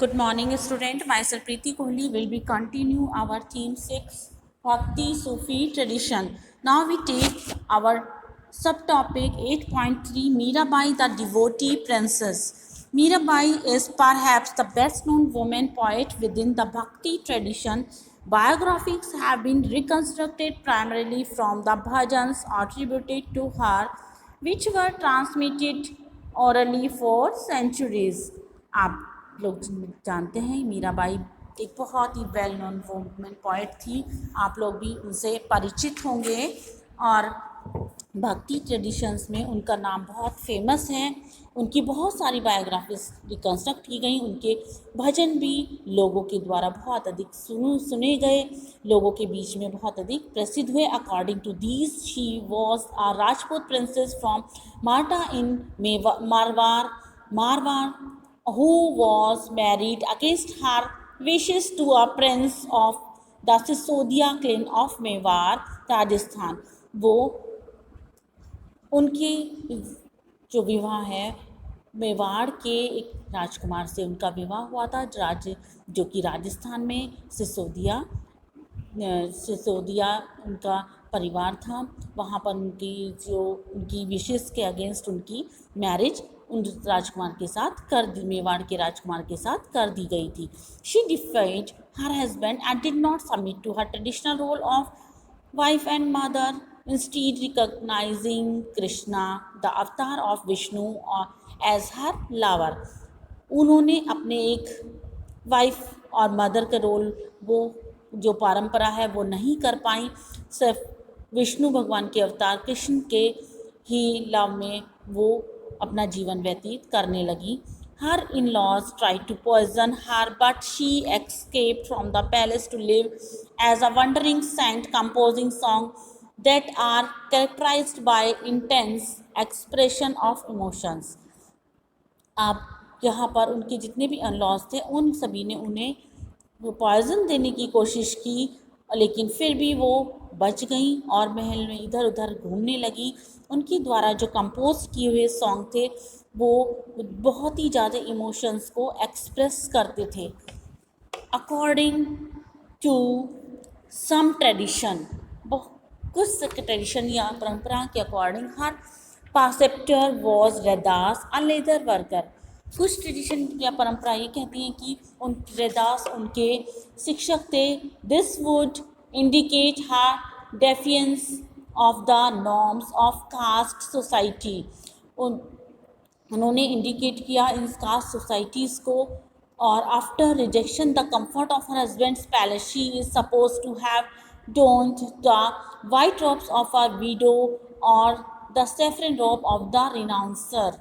Good morning, student. Myself Preeti Kohli will be continue our theme 6 Bhakti Sufi tradition. Now we take our subtopic 8.3 Mirabai the devotee princess. Mirabai is perhaps the best known woman poet within the Bhakti tradition. Biographies have been reconstructed primarily from the bhajans attributed to her, which were transmitted orally for centuries. आप लोग जानते हैं मीराबाई एक बहुत ही well known women poet थी। आप लोग भी उनसे परिचित होंगे और भक्ति ट्रेडिशंस में उनका नाम बहुत फेमस है। उनकी बहुत सारी बायोग्राफीज रिकन्स्ट्रक्ट की गई। उनके भजन भी लोगों के द्वारा बहुत अधिक सुने गए, लोगों के बीच में बहुत अधिक प्रसिद्ध हुए। According to these she was a Rajput princess from Merta in Marwar who was married against her wishes to a prince of the Sisodia clan of Mewar Rajasthan. वो उनकी जो विवाह है मेवाड़ के एक राजकुमार से उनका विवाह हुआ था, जो कि राजस्थान में सिसोदिया उनका परिवार था। वहाँ पर उनकी विशेष के अगेंस्ट उनकी मैरिज उन राजकुमार के साथ मेवाड़ के राजकुमार के साथ कर दी गई थी। She defied her husband and did not submit to her traditional role of wife and mother, instead recognizing Krishna, the avatar of Vishnu, as her lover. उन्होंने अपने एक वाइफ और मदर का रोल वो जो परंपरा है वो नहीं कर पाई, सिर्फ विष्णु भगवान के अवतार कृष्ण के ही लव में वो अपना जीवन व्यतीत करने लगी। Her in-laws tried to poison her, but she escaped from the palace to live as a wandering saint, composing songs that are characterized by intense expression of emotions. अब यहाँ पर उनके जितने भी अनलॉज थे उन सभी ने उन्हें वो पॉइजन देने की कोशिश की, लेकिन फिर भी वो बच गई और महल में इधर उधर घूमने लगी। उनके द्वारा जो कंपोज किए हुए सॉन्ग थे वो बहुत ही ज़्यादा इमोशंस को एक्सप्रेस करते थे। अकॉर्डिंग टू सम ट्रेडिशन, कुछ ट्रेडिशन या परंपरा के according her preceptor was Raidas a leather worker. कुछ ट्रेडिशन या परंपरा ये कहती हैं कि उन रैदास उनके शिक्षक थे। This would indicate her defiance of the norms of caste society. उन्होंने इंडिकेट किया इन कास्ट सोसाइटीज़ को। और after rejection the comfort of her husband's palace she is suppose to have donned the white robes of a widow और the saffron robe of the renouncer.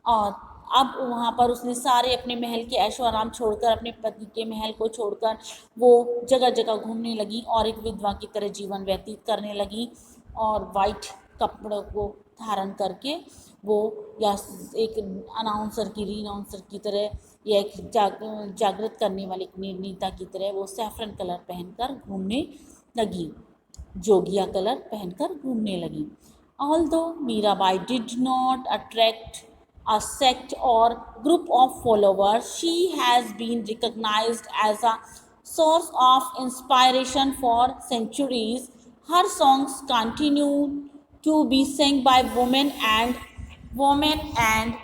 और अब वहाँ पर उसने सारे अपने महल के ऐशो आराम छोड़कर, अपने पति के महल को छोड़कर वो जगह जगह घूमने लगी और एक विधवा की तरह जीवन व्यतीत करने लगी। और वाइट कपड़ों को धारण करके वो या एक अनाउंसर की रीनाउंसर की तरह या एक जागृत करने वाले नेता की तरह वो सैफरन कलर पहनकर घूमने लगी, जोगिया कलर पहनकर घूमने लगी। Although Mirabai did not attract a sect or group of followers, she has been recognized as a source of inspiration for centuries. Her songs continue to be sung by women and